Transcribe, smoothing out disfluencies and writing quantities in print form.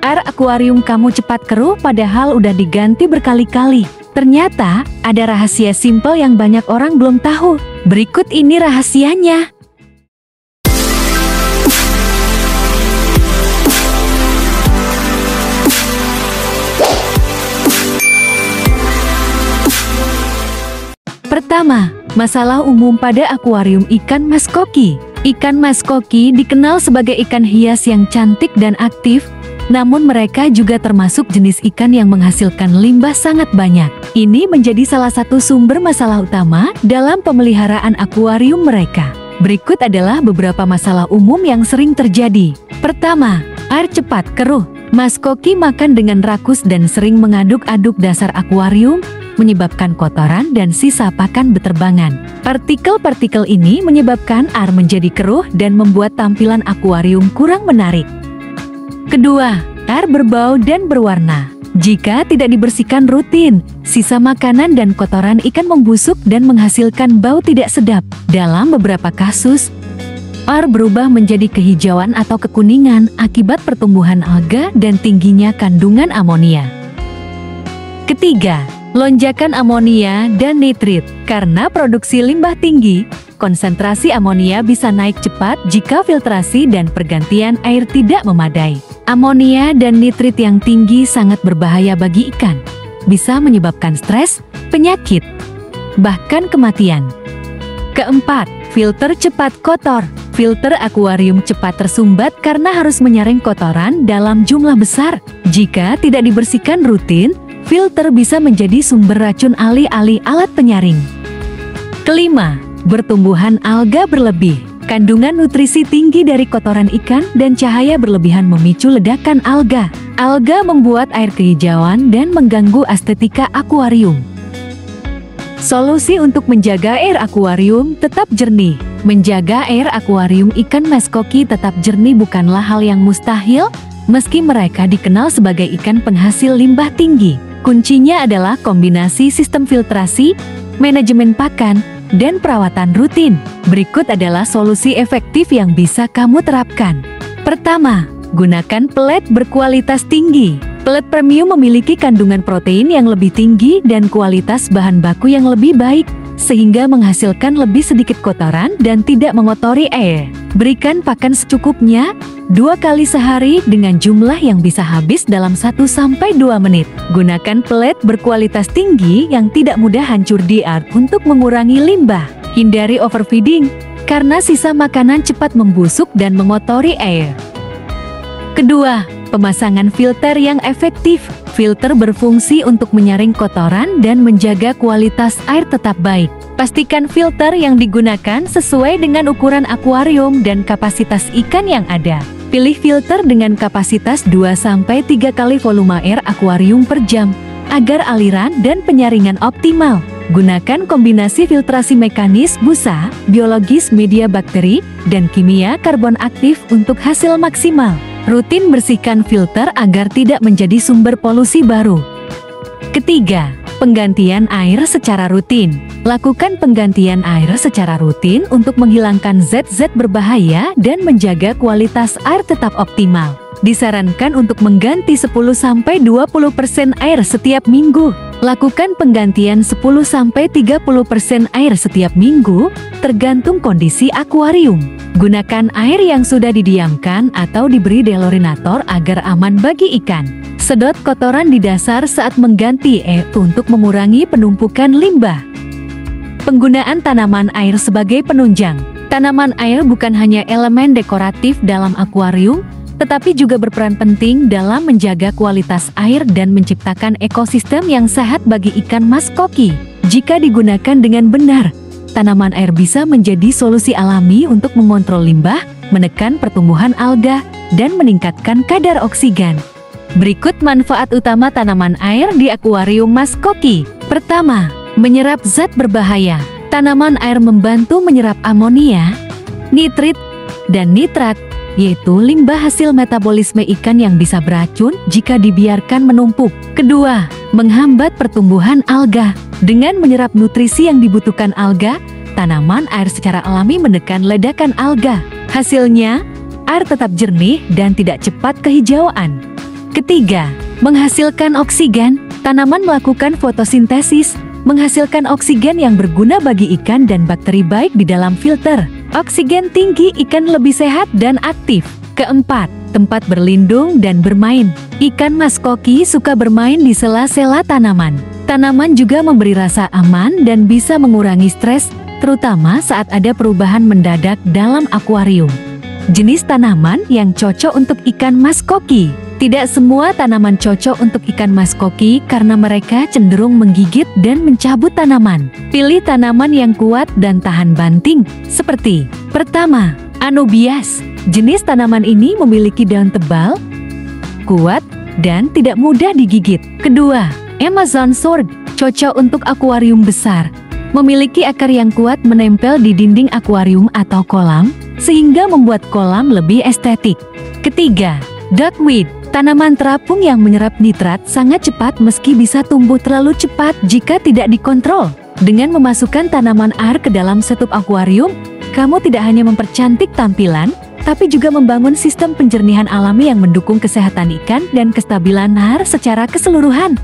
Air akuarium kamu cepat keruh padahal udah diganti berkali-kali. Ternyata, ada rahasia simpel yang banyak orang belum tahu. Berikut ini rahasianya. Pertama, masalah umum pada akuarium ikan mas koki. Ikan mas koki dikenal sebagai ikan hias yang cantik dan aktif, namun mereka juga termasuk jenis ikan yang menghasilkan limbah sangat banyak. Ini menjadi salah satu sumber masalah utama dalam pemeliharaan akuarium mereka. Berikut adalah beberapa masalah umum yang sering terjadi. Pertama, air cepat keruh. Mas koki makan dengan rakus dan sering mengaduk-aduk dasar akuarium, menyebabkan kotoran dan sisa pakan beterbangan. Partikel-partikel ini menyebabkan air menjadi keruh dan membuat tampilan akuarium kurang menarik. Kedua, air berbau dan berwarna. Jika tidak dibersihkan rutin, sisa makanan dan kotoran ikan membusuk dan menghasilkan bau tidak sedap. Dalam beberapa kasus, air berubah menjadi kehijauan atau kekuningan akibat pertumbuhan alga dan tingginya kandungan amonia. Ketiga, lonjakan amonia dan nitrit. Karena produksi limbah tinggi, konsentrasi amonia bisa naik cepat jika filtrasi dan pergantian air tidak memadai. Amonia dan nitrit yang tinggi sangat berbahaya bagi ikan. Bisa menyebabkan stres, penyakit, bahkan kematian. Keempat, filter cepat kotor. Filter akuarium cepat tersumbat karena harus menyaring kotoran dalam jumlah besar. Jika tidak dibersihkan rutin, filter bisa menjadi sumber racun alih-alih alat penyaring. Kelima, bertumbuhan alga berlebih. Kandungan nutrisi tinggi dari kotoran ikan dan cahaya berlebihan memicu ledakan alga. Alga membuat air kehijauan dan mengganggu estetika akuarium. Solusi untuk menjaga air akuarium tetap jernih. Menjaga air akuarium ikan mas koki tetap jernih bukanlah hal yang mustahil, meski mereka dikenal sebagai ikan penghasil limbah tinggi. Kuncinya adalah kombinasi sistem filtrasi, manajemen pakan, dan perawatan rutin. Berikut adalah solusi efektif yang bisa kamu terapkan. Pertama, gunakan pelet berkualitas tinggi. Pelet premium memiliki kandungan protein yang lebih tinggi dan kualitas bahan baku yang lebih baik, sehingga menghasilkan lebih sedikit kotoran dan tidak mengotori air. Berikan pakan secukupnya, 2 kali sehari dengan jumlah yang bisa habis dalam 1-2 menit. Gunakan pelet berkualitas tinggi yang tidak mudah hancur di air untuk mengurangi limbah. Hindari overfeeding, karena sisa makanan cepat membusuk dan mengotori air. Kedua, pemasangan filter yang efektif. Filter berfungsi untuk menyaring kotoran dan menjaga kualitas air tetap baik. Pastikan filter yang digunakan sesuai dengan ukuran akuarium dan kapasitas ikan yang ada. Pilih filter dengan kapasitas 2-3 kali volume air akuarium per jam, agar aliran dan penyaringan optimal. Gunakan kombinasi filtrasi mekanis, busa, biologis, media bakteri, dan kimia karbon aktif untuk hasil maksimal. Rutin bersihkan filter agar tidak menjadi sumber polusi baru. Ketiga, penggantian air secara rutin. Lakukan penggantian air secara rutin untuk menghilangkan zat-zat berbahaya dan menjaga kualitas air tetap optimal. Disarankan untuk mengganti 10-20% air setiap minggu. Lakukan penggantian 10-30% air setiap minggu, tergantung kondisi akuarium. Gunakan air yang sudah didiamkan atau diberi deklorinator agar aman bagi ikan. Sedot kotoran di dasar saat mengganti air untuk mengurangi penumpukan limbah. Penggunaan tanaman air sebagai penunjang. Tanaman air bukan hanya elemen dekoratif dalam akuarium, tetapi juga berperan penting dalam menjaga kualitas air dan menciptakan ekosistem yang sehat bagi ikan mas koki. Jika digunakan dengan benar, tanaman air bisa menjadi solusi alami untuk mengontrol limbah, menekan pertumbuhan alga, dan meningkatkan kadar oksigen. Berikut manfaat utama tanaman air di akuarium mas koki. Pertama, menyerap zat berbahaya. Tanaman air membantu menyerap amonia, nitrit, dan nitrat, yaitu limbah hasil metabolisme ikan yang bisa beracun jika dibiarkan menumpuk. Kedua, menghambat pertumbuhan alga. Dengan menyerap nutrisi yang dibutuhkan alga, tanaman air secara alami menekan ledakan alga. Hasilnya, air tetap jernih dan tidak cepat kehijauan. Ketiga, menghasilkan oksigen. Tanaman melakukan fotosintesis, menghasilkan oksigen yang berguna bagi ikan dan bakteri baik di dalam filter. Oksigen tinggi, ikan lebih sehat dan aktif. Keempat, tempat berlindung dan bermain. Ikan mas koki suka bermain di sela-sela tanaman. Tanaman juga memberi rasa aman dan bisa mengurangi stres, terutama saat ada perubahan mendadak dalam akuarium. Jenis tanaman yang cocok untuk ikan mas koki. Tidak semua tanaman cocok untuk ikan mas koki karena mereka cenderung menggigit dan mencabut tanaman. Pilih tanaman yang kuat dan tahan banting, seperti pertama, Anubias. Jenis tanaman ini memiliki daun tebal, kuat, dan tidak mudah digigit. Kedua, Amazon Sword, cocok untuk akuarium besar. Memiliki akar yang kuat menempel di dinding akuarium atau kolam, sehingga membuat kolam lebih estetik. Ketiga, Duckweed. Tanaman terapung yang menyerap nitrat sangat cepat meski bisa tumbuh terlalu cepat jika tidak dikontrol. Dengan memasukkan tanaman air ke dalam setup akuarium, kamu tidak hanya mempercantik tampilan, tapi juga membangun sistem penjernihan alami yang mendukung kesehatan ikan dan kestabilan air secara keseluruhan.